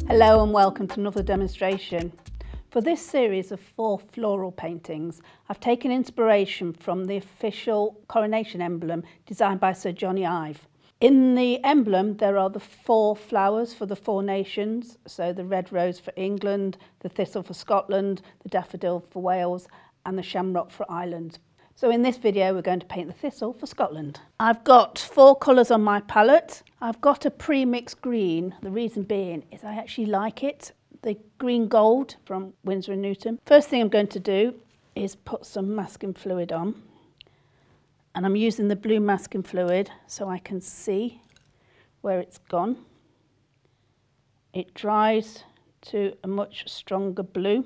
Hello and welcome to another demonstration. For this series of 4 floral paintings, I've taken inspiration from the official Coronation emblem designed by Sir Johnny Ive. In the emblem there are the 4 flowers for the 4 nations, so the red rose for England, the thistle for Scotland, the daffodil for Wales and the shamrock for Ireland. So in this video we're going to paint the thistle for Scotland. I've got 4 colours on my palette. I've got a pre-mixed green, the reason being is I actually like it, the green gold from Winsor & Newton. First thing I'm going to do is put some masking fluid on, and I'm using the blue masking fluid so I can see where it's gone. It dries to a much stronger blue.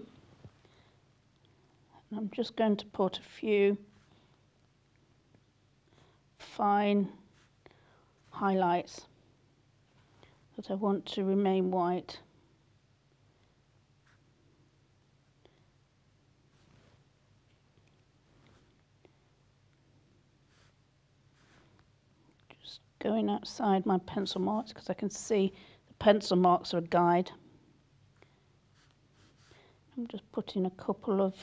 And I'm just going to put a few fine highlights that I want to remain white. Just going outside my pencil marks because I can see the pencil marks are a guide. I'm just putting a couple of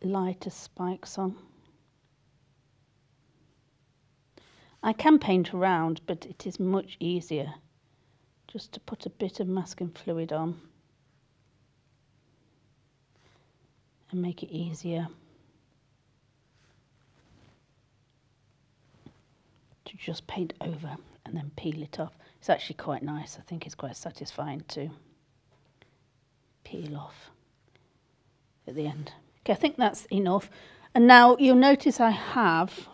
lighter spikes on. I can paint around, but it is much easier just to put a bit of masking fluid on and make it easier to just paint over and then peel it off. It's actually quite nice. I think it's quite satisfying to peel off at the end. Okay, I think that's enough. And now you'll notice I have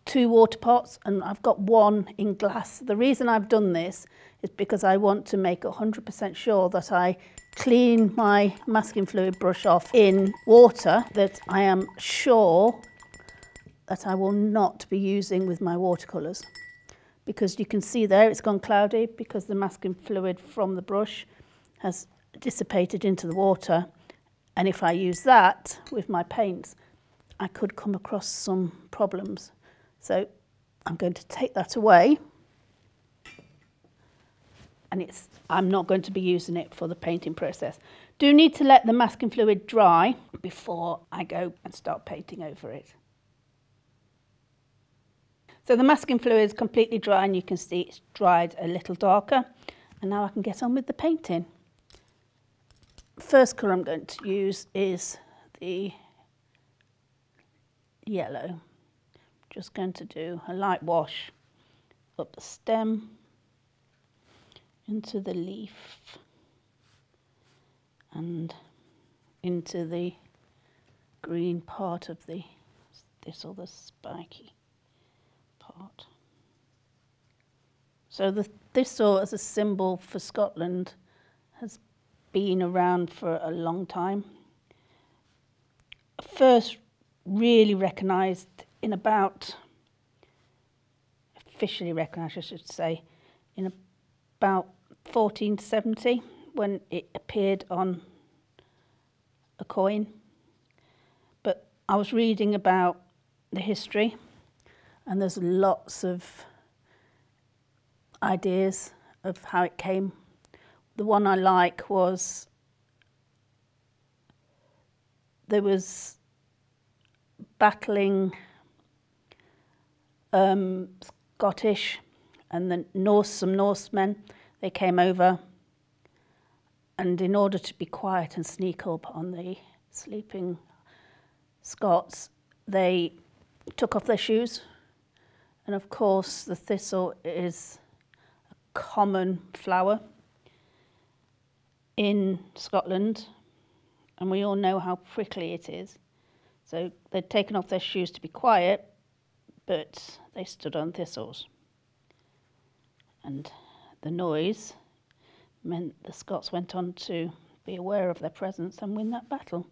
2 water pots and I've got one in glass. The reason I've done this is because I want to make 100% sure that I clean my masking fluid brush off in water that I am sure that I will not be using with my watercolours. Because you can see there it's gone cloudy because the masking fluid from the brush has dissipated into the water, and if I use that with my paints I could come across some problems. So I'm going to take that away, and I'm not going to be using it for the painting process. Do need to let the masking fluid dry before I go and start painting over it. So the masking fluid is completely dry and you can see it's dried a little darker, and now I can get on with the painting. First colour I'm going to use is the yellow. Just going to do a light wash up the stem, into the leaf and into the green part of the thistle, the spiky part. So the thistle as a symbol for Scotland has been around for a long time. First really recognised in about, officially recognised I should say, in about 1470 when it appeared on a coin. But I was reading about the history and there's lots of ideas of how it came. The one I like was there was battling Scottish and the some Norsemen. They came over, and in order to be quiet and sneak up on the sleeping Scots, they took off their shoes. And of course the thistle is a common flower in Scotland, and we all know how prickly it is. So they'd taken off their shoes to be quiet, but they stood on thistles. And the noise meant the Scots went on to be aware of their presence and win that battle.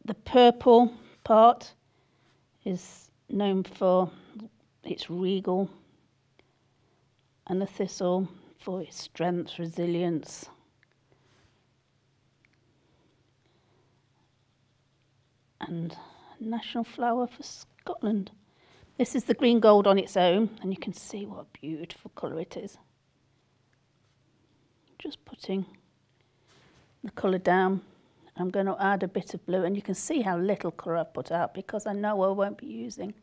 The purple part is known for its regal, and the thistle for its strength, resilience. And national flower for Scotland. This is the green gold on its own, and you can see what a beautiful colour it is. Just putting the colour down. I'm going to add a bit of blue, and you can see how little colour I've put out because I know I won't be using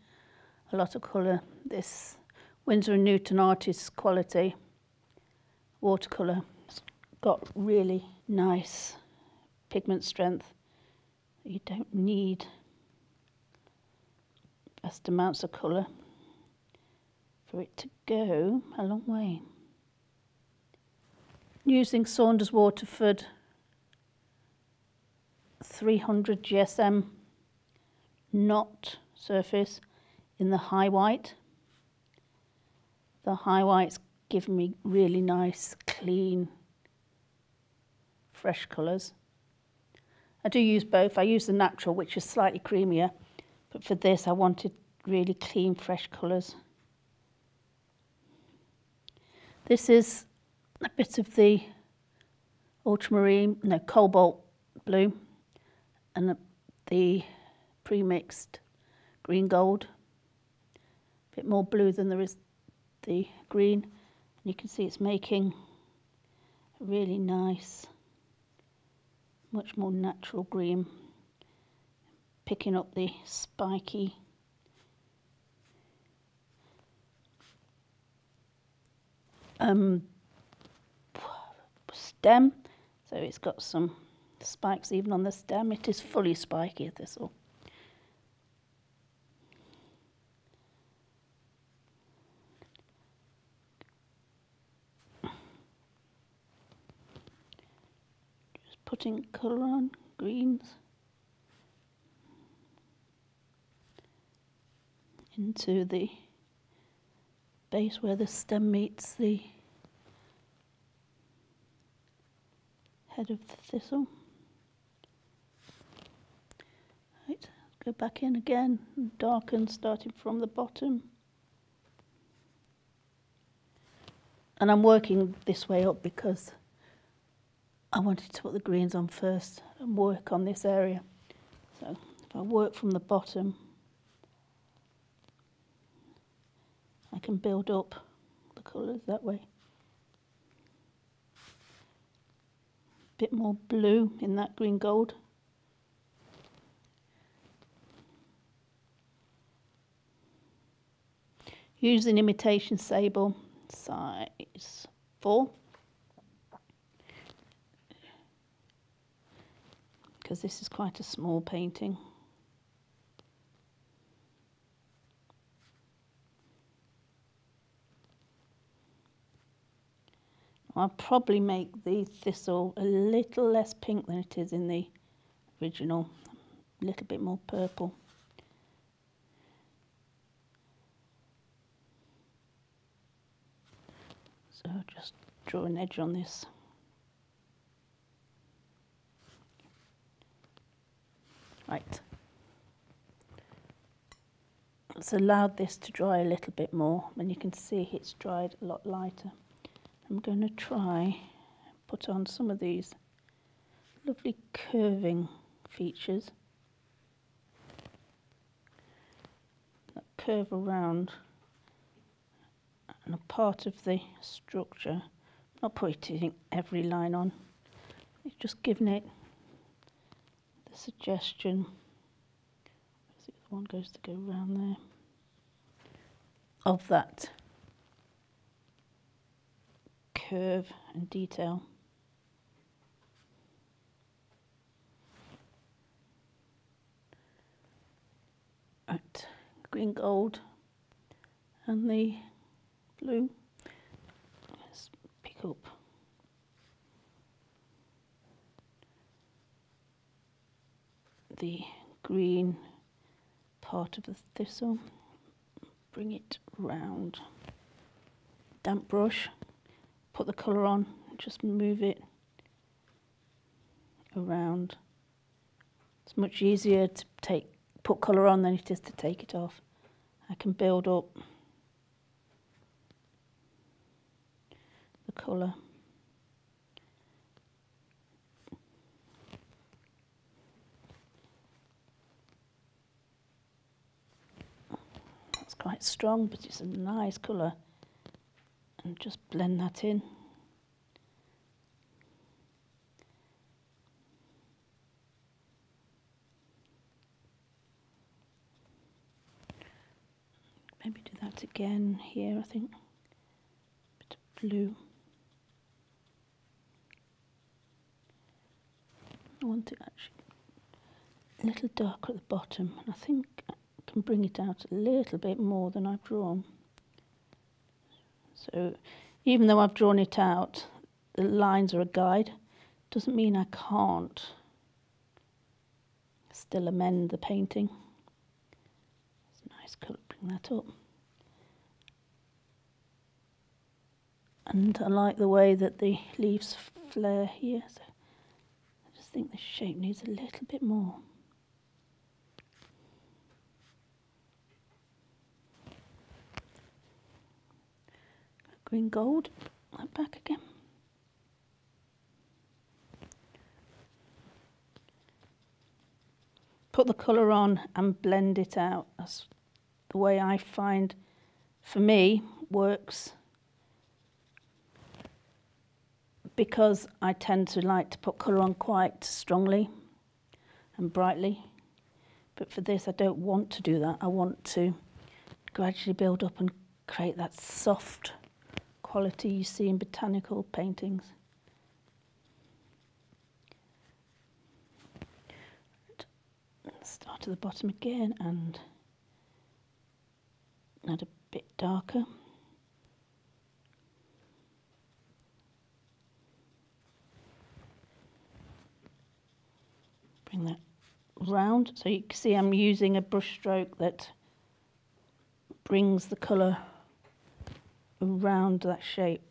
a lot of colour. This Winsor & Newton Artist quality watercolour has got really nice pigment strength. You don't need vast amounts of colour for it to go a long way. Using Saunders Waterford 300 GSM knot surface in the high white. The high whites give me really nice, clean, fresh colours. I do use both. I use the natural, which is slightly creamier, but for this I wanted really clean, fresh colours. This is a bit of the ultramarine, no, cobalt blue, and the pre-mixed green gold. A bit more blue than there is the green. And you can see it's making a really nice, much more natural green, picking up the spiky stem, so it's got some spikes even on the stem. It is fully spiky, a thistle. Just putting colour on, greens, into the base where the stem meets the head of the thistle. Right, go back in again and darken, starting from the bottom. And I'm working this way up because I wanted to put the greens on first and work on this area. So if I work from the bottom, I can build up the colours that way. Bit more blue in that green gold. Using imitation sable, size 4, because this is quite a small painting. I'll probably make the thistle a little less pink than it is in the original, a little bit more purple. So just draw an edge on this. Right. Let's allow this to dry a little bit more, and you can see it's dried a lot lighter. I'm going to try put on some of these lovely curving features that curve around and a part of the structure. Not putting every line on, it's just giving it the suggestion. The one goes to go around there of that curve and detail. Right, green gold and the blue. Let's pick up the green part of the thistle, bring it round. Damp brush. Put the colour on, just move it around. It's much easier to put colour on than it is to take it off. I can build up the colour. That's quite strong, but it's a nice colour. And just blend that in. Maybe do that again here, I think. Bit of blue. I want it actually a little darker at the bottom, and I think I can bring it out a little bit more than I've drawn. So even though I've drawn it out, the lines are a guide. Doesn't mean I can't still amend the painting. It's a nice colour, bring that up. And I like the way that the leaves flare here, so I just think the shape needs a little bit more. Green gold, that back again. Put the colour on and blend it out. That's the way I find, for me, works. Because I tend to like to put colour on quite strongly and brightly. But for this, I don't want to do that. I want to gradually build up and create that soft quality you see in botanical paintings. Start at the bottom again and add a bit darker. Bring that round, so you can see I'm using a brush stroke that brings the colour around that shape.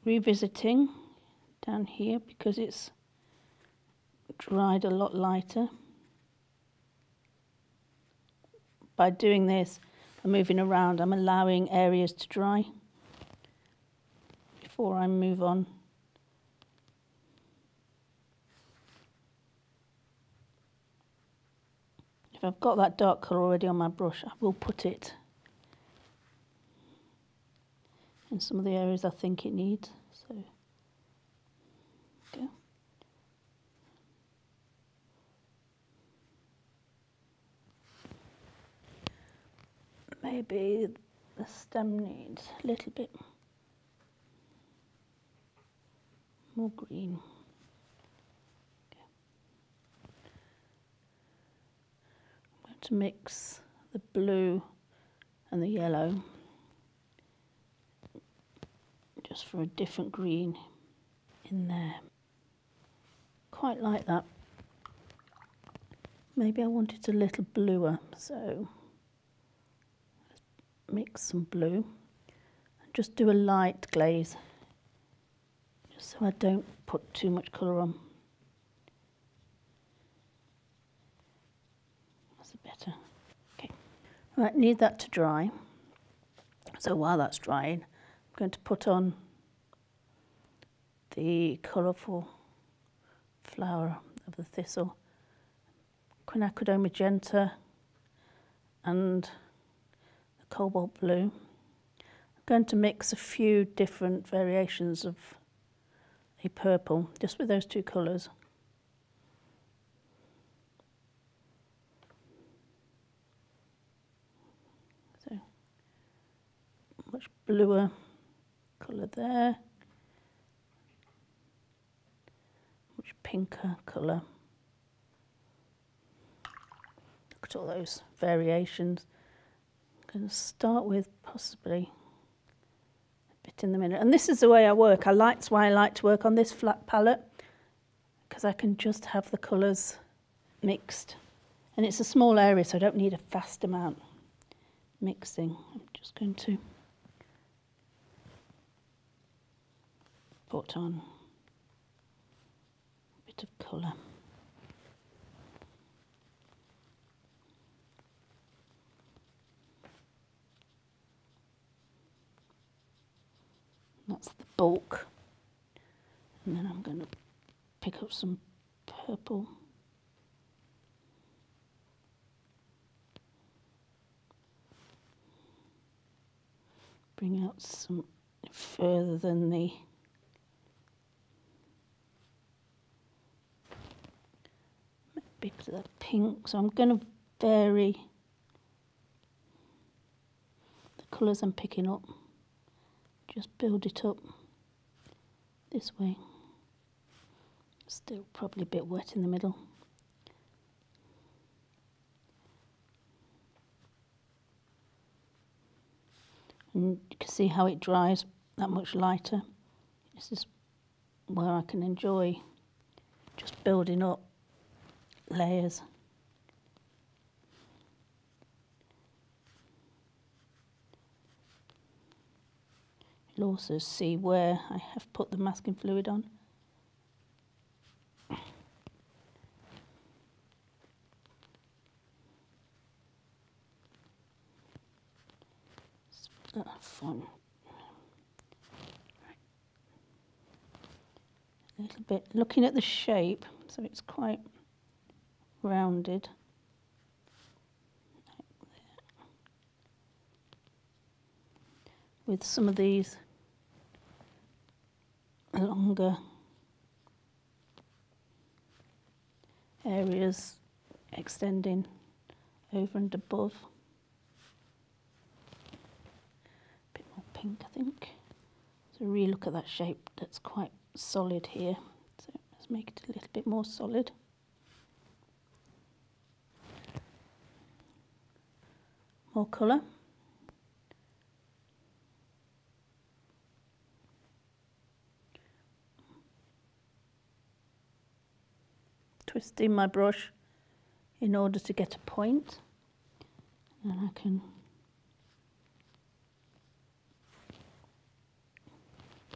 Revisiting down here because it's dried a lot lighter. By doing this, I'm moving around, I'm allowing areas to dry before I move on. If I've got that dark colour already on my brush, I will put it in some of the areas I think it needs. So, go. Maybe the stem needs a little bit more green. Okay. I'm going to mix the blue and the yellow just for a different green in there. Quite like that. Maybe I want it a little bluer, so mix some blue and just do a light glaze just so I don't put too much colour on. That's better. Okay. Right, need that to dry. So while that's drying, I'm going to put on the colourful flower of the thistle, quinacridone magenta and cobalt blue. I'm going to mix a few different variations of a purple, just with those two colours. So, much bluer colour there, much pinker colour. Look at all those variations. I'm going to start with possibly a bit in the middle. And this is the way I work. That's why I like to work on this flat palette, because I can just have the colours mixed. And it's a small area, so I don't need a vast amount mixing. I'm just going to put on a bit of colour. That's the bulk And then I'm going to pick up some purple. Bring out some further than the big to the pink. So I'm going to vary the colours I'm picking up. Just build it up this way. Still probably a bit wet in the middle. And you can see how it dries that much lighter. This is where I can enjoy just building up layers. You'll also see where I have put the masking fluid on. Fun. A little bit, looking at the shape, so it's quite rounded. With some of these longer areas extending over and above. A bit more pink, I think. So really look at that shape that's quite solid here. So let's make it a little bit more solid. More colour. Twisting my brush in order to get a point, and I can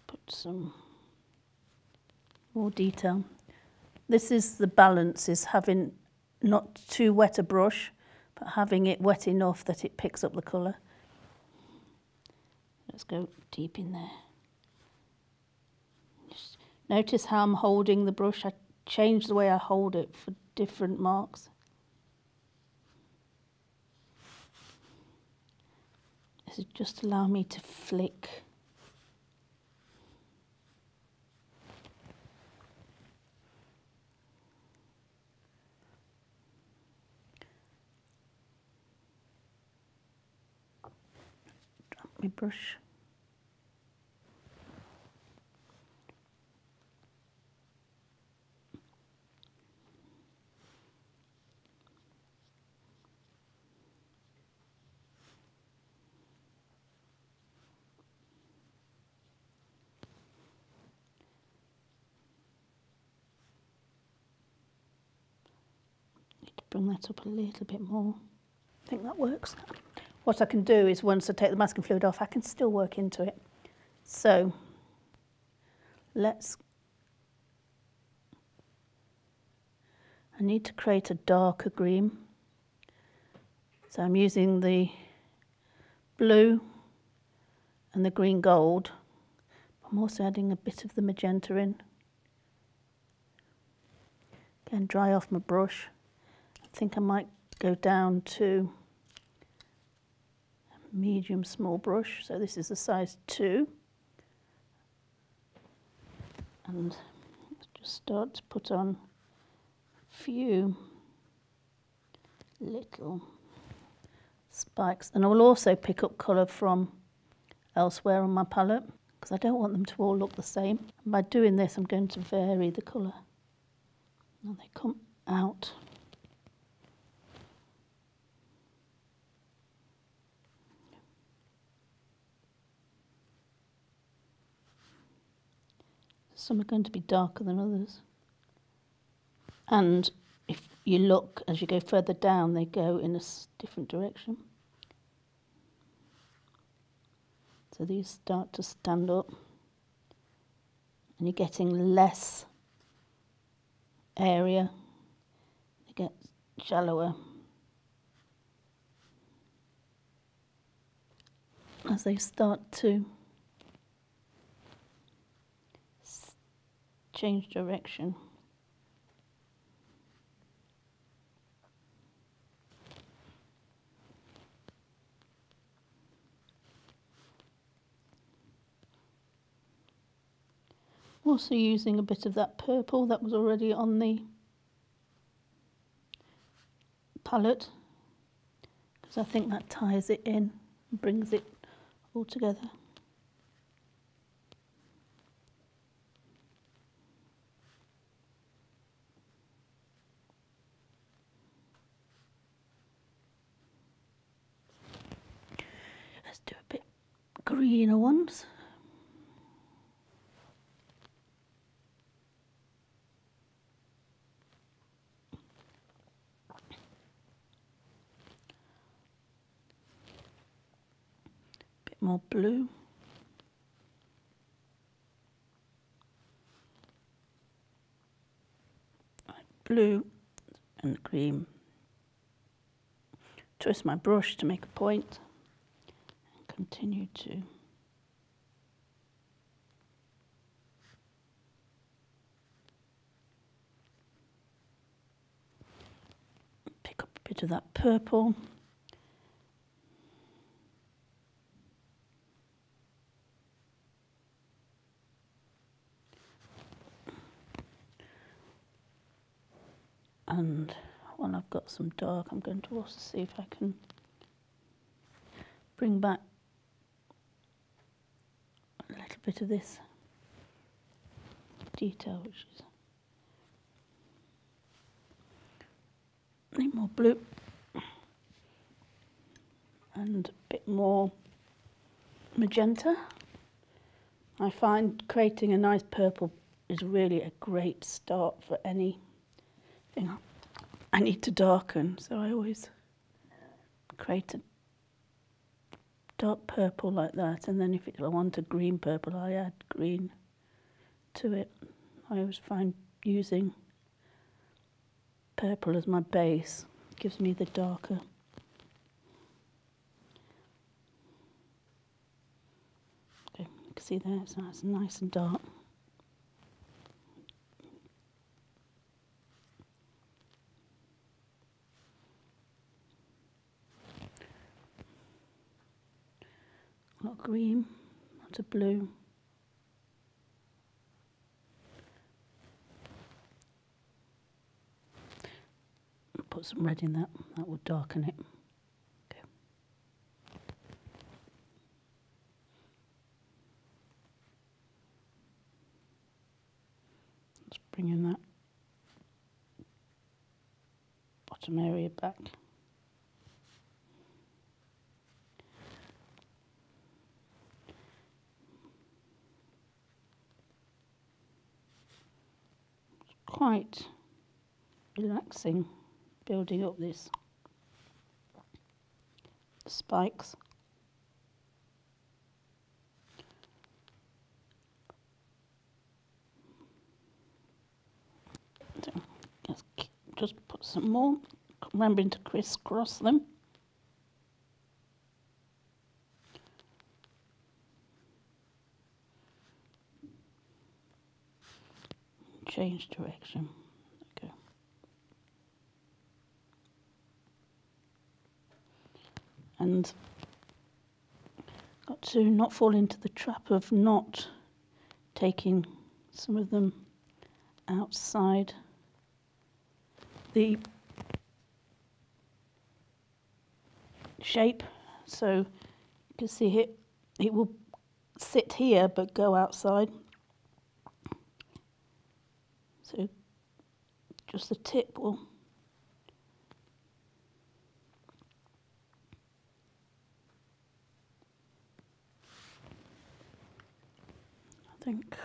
put some more detail. This is the balance, is having not too wet a brush, but having it wet enough that it picks up the colour. Let's go deep in there. Just notice how I'm holding the brush. I change the way I hold it for different marks. This is just allow me to flick. Drop my brush. Bring that up a little bit more. I think that works. What I can do is once I take the masking fluid off, I can still work into it. So I need to create a darker green. So I'm using the blue and the green gold. I'm also adding a bit of the magenta in. Again, dry off my brush. I think I might go down to a medium small brush. So this is a size 2. And let's just start to put on a few little spikes. And I'll also pick up colour from elsewhere on my palette, because I don't want them to all look the same. And by doing this, I'm going to vary the colour. Now they come out. Some are going to be darker than others. And if you look, as you go further down, they go in a different direction. So these start to stand up. And you're getting less area. They get shallower as they start to change direction. Also using a bit of that purple that was already on the palette, because I think that ties it in and brings it all together. Let's do a bit greener ones. Bit more blue. Blue and green. Twist my brush to make a point and continue to pick up a bit of that purple. And when I've got some dark, I'm going to also see if I can bring back a little bit of this detail, which is a bit more blue and a bit more magenta. I find creating a nice purple is really a great start for anything I need to darken, so I always create a dark purple like that, and then if I want a green purple, I add green to it. I always find using purple as my base gives me the darker. Okay, you can see there, so that's nice and dark. Not green, not a blue. Put some red in that, that will darken it. Okay. Just bringing that bottom area back. Quite relaxing, building up this spikes. So just put some more, remembering to crisscross them. Change direction. Okay. And got to not fall into the trap of not taking some of them outside the shape. So you can see it will sit here but go outside. So just the tip will I think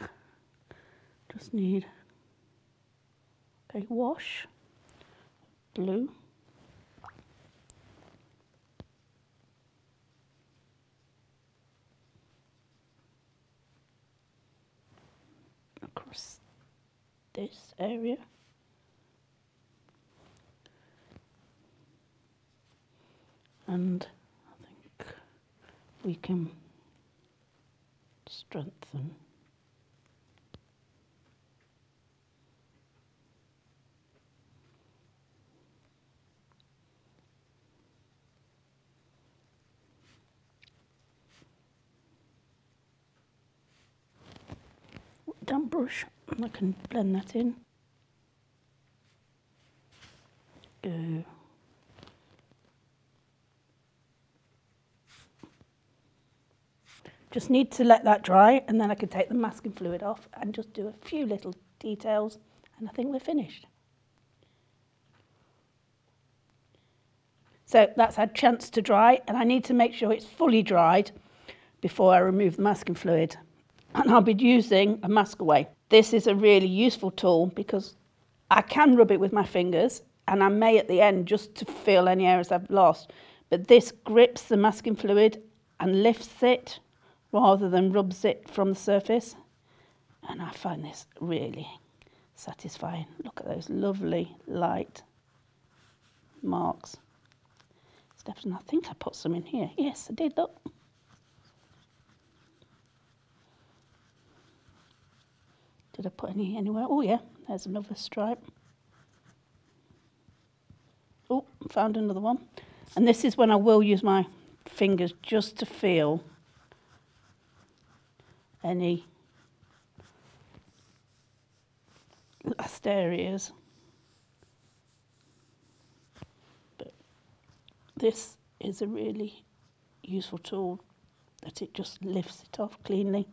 just need a wash blue. Across this area. And I think we can strengthen damp brush and I can blend that in. Go. Just need to let that dry and then I can take the masking fluid off and just do a few little details and I think we're finished. So that's had a chance to dry and I need to make sure it's fully dried before I remove the masking fluid. And I'll be using a mask away. This is a really useful tool because I can rub it with my fingers and I may at the end just to fill any areas I've lost. But this grips the masking fluid and lifts it rather than rubs it from the surface. And I find this really satisfying. Look at those lovely light marks. Steps, and I think I put some in here. Yes, I did, look. Did I put any anywhere? Oh yeah, there's another stripe. Oh, found another one. And this is when I will use my fingers just to feel any last areas. But this is a really useful tool that it just lifts it off cleanly.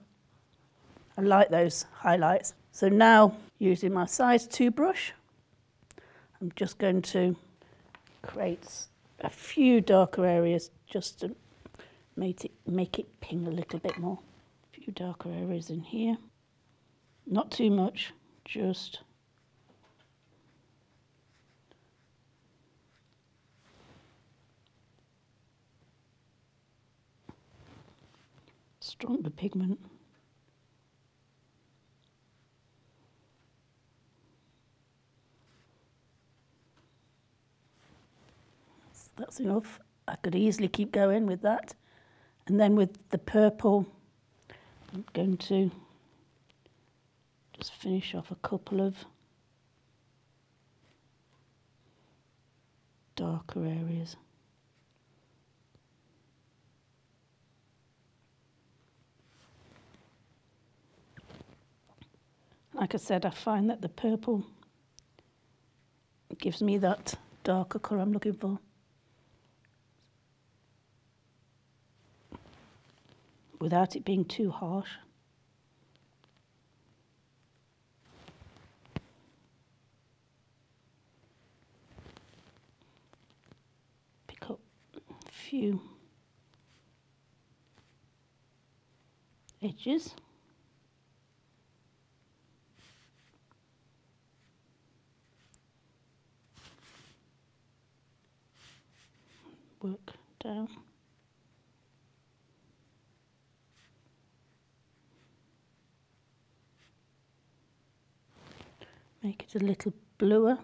I like those highlights. So now, using my size 2 brush, I'm just going to create a few darker areas just to make it ping a little bit more. A few darker areas in here. Not too much, just stronger pigment. That's enough. I could easily keep going with that. And then with the purple, I'm going to just finish off a couple of darker areas. Like I said, I find that the purple gives me that darker colour I'm looking for. Without it being too harsh. Pick up a few edges. Work down. Make it a little bluer,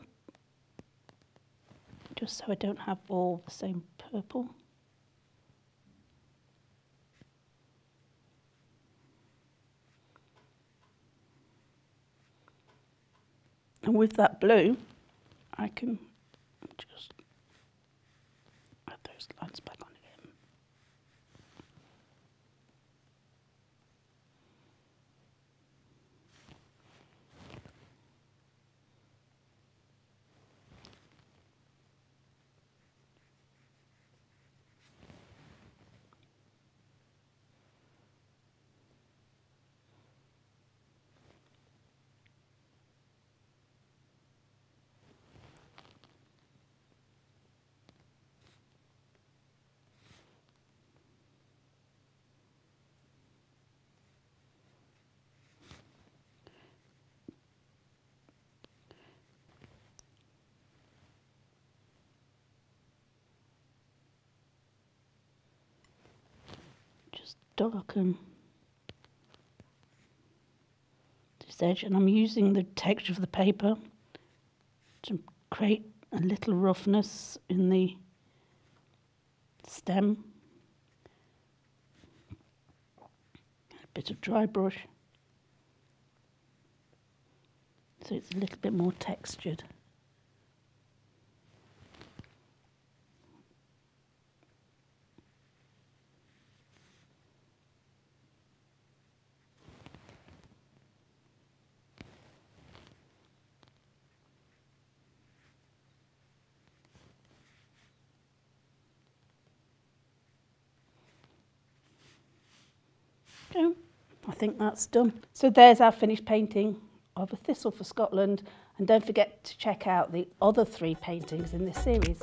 just so I don't have all the same purple. And with that blue, I can just add those lines back on again. Darken this edge, and I'm using the texture of the paper to create a little roughness in the stem. A bit of dry brush so it's a little bit more textured. Okay, I think that's done. So there's our finished painting of a thistle for Scotland, and don't forget to check out the other 3 paintings in this series.